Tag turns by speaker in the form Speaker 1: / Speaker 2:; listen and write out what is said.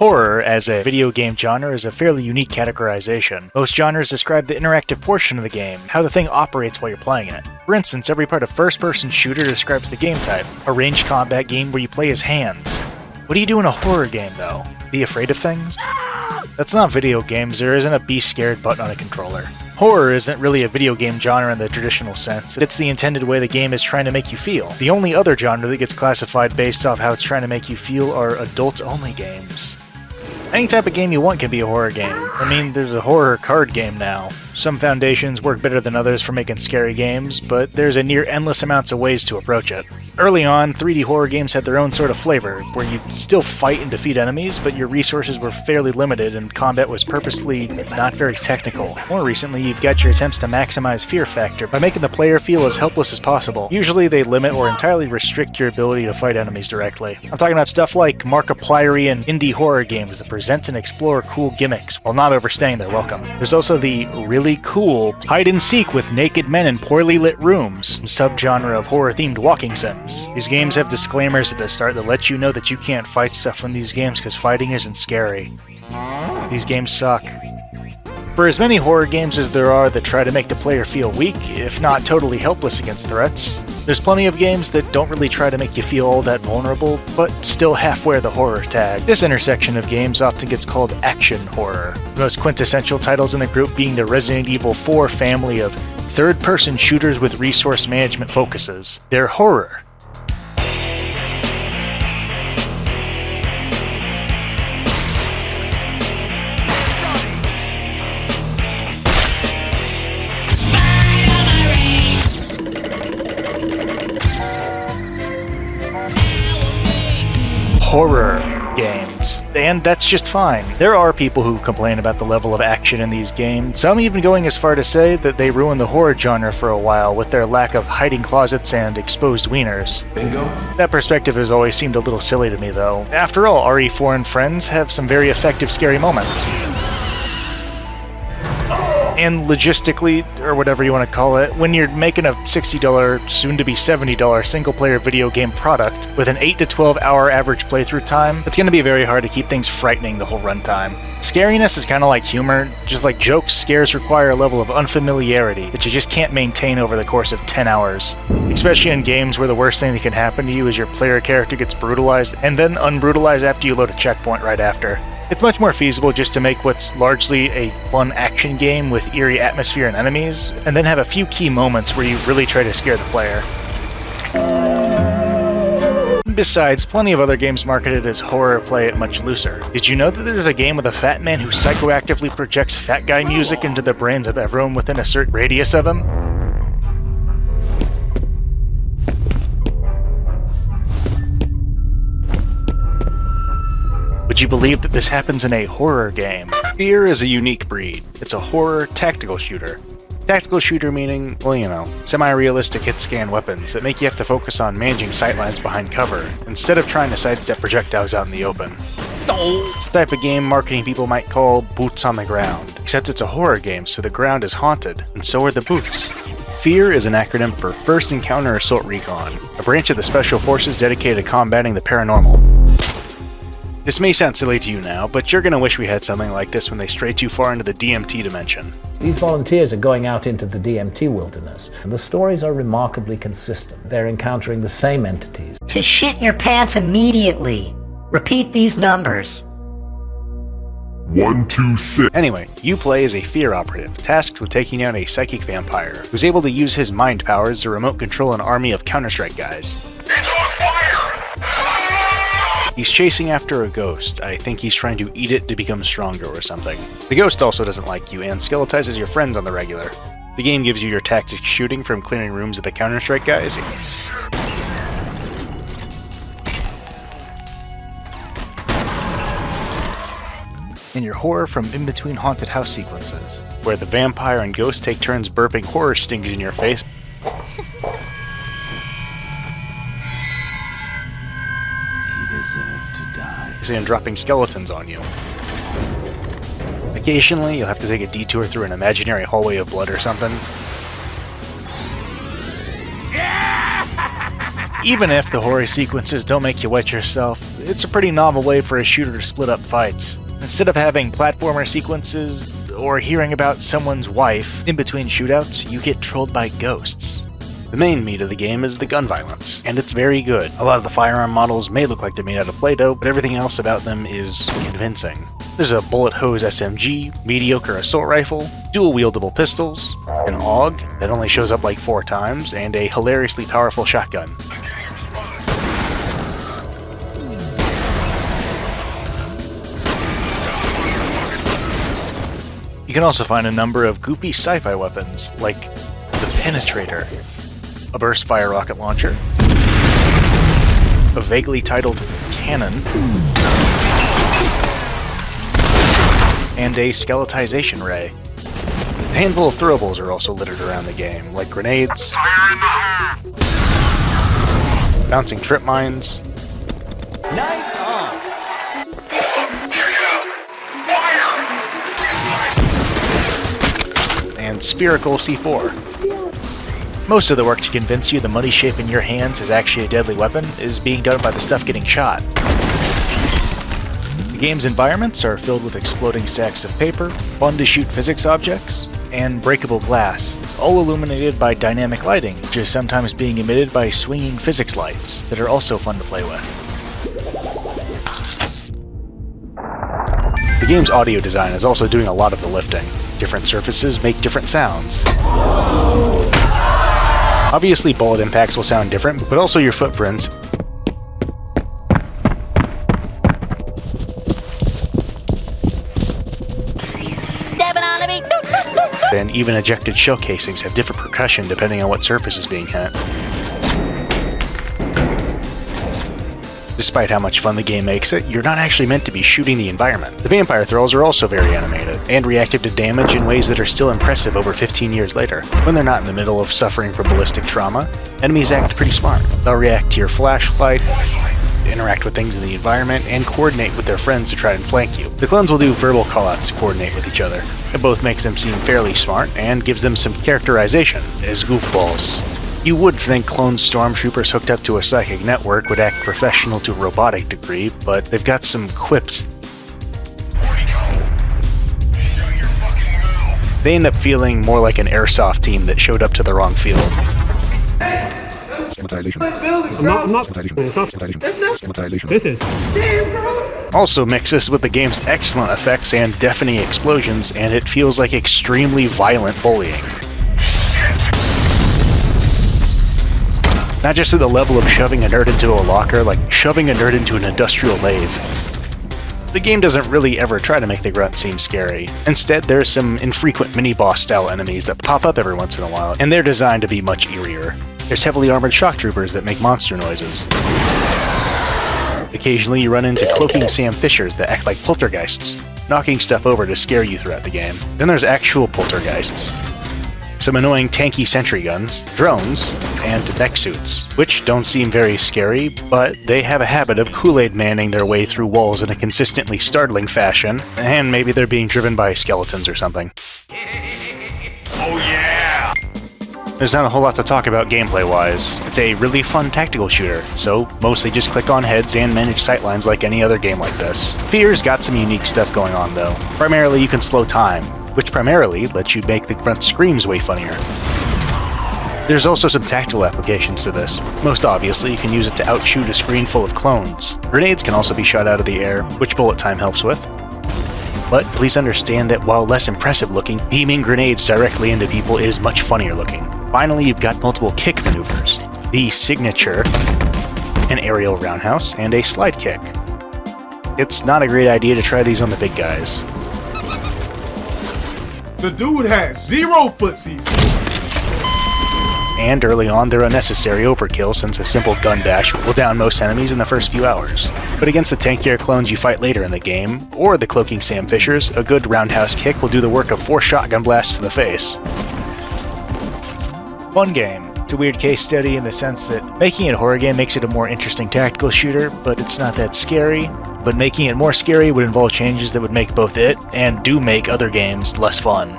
Speaker 1: Horror, as a video game genre, is a fairly unique categorization. Most genres describe the interactive portion of the game, how the thing operates while you're playing it. For instance, every part of first-person shooter describes the game type, a ranged combat game where you play as hands. What do you do in a horror game, though? Be afraid of things? That's not video games, there isn't a be scared button on a controller. Horror isn't really a video game genre in the traditional sense, it's the intended way the game is trying to make you feel. The only other genre that gets classified based off how it's trying to make you feel are adult-only games. Any type of game you want can be a horror game. I mean, there's a horror card game now. Some foundations work better than others for making scary games, but there's a near endless amounts of ways to approach it. Early on, 3D horror games had their own sort of flavor, where you'd still fight and defeat enemies, but your resources were fairly limited and combat was purposely not very technical. More recently, you've got your attempts to maximize fear factor by making the player feel as helpless as possible. Usually they limit or entirely restrict your ability to fight enemies directly. I'm talking about stuff like Markiplier and indie horror games that present and explore cool gimmicks while not overstaying their welcome. There's also the really cool hide-and-seek with naked men in poorly lit rooms, subgenre of horror-themed walking sims. These games have disclaimers at the start that let you know that you can't fight stuff in these games because fighting isn't scary. These games suck. For as many horror games as there are that try to make the player feel weak, if not totally helpless against threats, there's plenty of games that don't really try to make you feel all that vulnerable, but still half wear the horror tag. This intersection of games often gets called action horror, the most quintessential titles in the group being the Resident Evil 4 family of third-person shooters with resource management focuses. They're horror. Horror games. And that's just fine. There are people who complain about the level of action in these games, some even going as far to say that they ruined the horror genre for a while with their lack of hiding closets and exposed wieners.
Speaker 2: Bingo.
Speaker 1: That perspective has always seemed a little silly to me though. After all, RE4 and Friends have some very effective scary moments. And logistically, or whatever you want to call it, when you're making a $60, soon-to-be $70 single-player video game product with an 8 to 12 hour average playthrough time, it's going to be very hard to keep things frightening the whole runtime. Scariness is kind of like humor. Just like jokes, scares require a level of unfamiliarity that you just can't maintain over the course of 10 hours. Especially in games where the worst thing that can happen to you is your player character gets brutalized, and then unbrutalized after you load a checkpoint right after. It's much more feasible just to make what's largely a fun action game with eerie atmosphere and enemies, and then have a few key moments where you really try to scare the player. Besides, plenty of other games marketed as horror play it much looser. Did you know that there's a game with a fat man who psychoactively projects fat guy music into the brains of everyone within a certain radius of him? Would you believe that this happens in a horror game? F.E.A.R is a unique breed. It's a horror tactical shooter. Tactical shooter meaning, well, you know, semi-realistic hit-scan weapons that make you have to focus on managing sightlines behind cover, instead of trying to sidestep projectiles out in the open. It's the type of game marketing people might call boots on the ground, except it's a horror game, so the ground is haunted, and so are the boots. F.E.A.R is an acronym for First Encounter Assault Recon, a branch of the Special Forces dedicated to combating the paranormal. This may sound silly to you now, but you're gonna wish we had something like this when they stray too far into the DMT dimension.
Speaker 3: These volunteers are going out into the DMT wilderness, and the stories are remarkably consistent. They're encountering the same entities.
Speaker 4: To shit your pants immediately. Repeat these numbers.
Speaker 2: 1, 2, 6.
Speaker 1: Anyway, you play as a F.E.A.R operative, tasked with taking down a psychic vampire, who's able to use his mind powers to remote control an army of Counter-Strike guys.
Speaker 2: It's on fire!
Speaker 1: He's chasing after a ghost. I think he's trying to eat it to become stronger or something. The ghost also doesn't like you and skeletizes your friends on the regular. The game gives you your tactics shooting from clearing rooms of the Counter-Strike guys. And your horror from in-between haunted house sequences, where the vampire and ghost take turns burping horror stings in your face. And dropping skeletons on you. Occasionally, you'll have to take a detour through an imaginary hallway of blood or something. Even if the horror sequences don't make you wet yourself, it's a pretty novel way for a shooter to split up fights. Instead of having platformer sequences or hearing about someone's wife in between shootouts, you get trolled by ghosts. The main meat of the game is the gun violence, and it's very good. A lot of the firearm models may look like they're made out of Play-Doh, but everything else about them is convincing. There's a bullet hose SMG, mediocre assault rifle, dual-wieldable pistols, an AUG that only shows up like 4 times, and a hilariously powerful shotgun. You can also find a number of goofy sci-fi weapons, like the Penetrator, a burst fire rocket launcher, a vaguely titled cannon, and a skeletization ray. A handful of throwables are also littered around the game, like grenades, bouncing trip mines, and spherical C4. Most of the work to convince you the money shape in your hands is actually a deadly weapon is being done by the stuff getting shot. The game's environments are filled with exploding sacks of paper, fun-to-shoot physics objects, and breakable glass, all illuminated by dynamic lighting, which is sometimes being emitted by swinging physics lights that are also fun to play with. The game's audio design is also doing a lot of the lifting. Different surfaces make different sounds. Obviously, bullet impacts will sound different, but also your footprints and even ejected shell casings have different percussion depending on what surface is being hit. Despite how much fun the game makes it, you're not actually meant to be shooting the environment. The vampire thralls are also very animated, and reactive to damage in ways that are still impressive over 15 years later. When they're not in the middle of suffering from ballistic trauma, enemies act pretty smart. They'll react to your flashlight, interact with things in the environment, and coordinate with their friends to try and flank you. The clones will do verbal callouts to coordinate with each other. It both makes them seem fairly smart and gives them some characterization as goofballs. You would think clone stormtroopers hooked up to a psychic network would act professional to a robotic degree, but they've got some quips. They end up feeling more like an airsoft team that showed up to the wrong field.
Speaker 5: This is.
Speaker 1: Also mixes with the game's excellent effects and deafening explosions, and it feels like extremely violent bullying. Not just at the level of shoving a nerd into a locker, like shoving a nerd into an industrial lathe. The game doesn't really ever try to make the grunt seem scary. Instead, there's some infrequent mini-boss style enemies that pop up every once in a while, and they're designed to be much eerier. There's heavily armored shock troopers that make monster noises. Occasionally you run into cloaking Sam Fishers that act like poltergeists, knocking stuff over to scare you throughout the game. Then there's actual poltergeists. Some annoying tanky sentry guns, drones, and mech suits, which don't seem very scary, but they have a habit of Kool-Aid manning their way through walls in a consistently startling fashion, and maybe they're being driven by skeletons or something.
Speaker 2: Oh yeah!
Speaker 1: There's not a whole lot to talk about gameplay-wise. It's a really fun tactical shooter, so mostly just click on heads and manage sightlines like any other game like this. F.E.A.R's got some unique stuff going on though. Primarily you can slow time, which primarily lets you make the grunt screams way funnier. There's also some tactical applications to this. Most obviously, you can use it to outshoot a screen full of clones. Grenades can also be shot out of the air, which bullet time helps with. But please understand that while less impressive looking, beaming grenades directly into people is much funnier looking. Finally, you've got multiple kick maneuvers. The signature, an aerial roundhouse, and a slide kick. It's not a great idea to try these on the big guys.
Speaker 6: The dude has 0 footsies.
Speaker 1: And early on, they're unnecessary overkill since a simple gun dash will down most enemies in the first few hours. But against the tankier clones you fight later in the game, or the cloaking Sam Fishers, a good roundhouse kick will do the work of 4 shotgun blasts to the face. Fun game. It's a weird case study in the sense that making it a horror game makes it a more interesting tactical shooter, but it's not that scary. But making it more scary would involve changes that would make both it and do make other games less fun.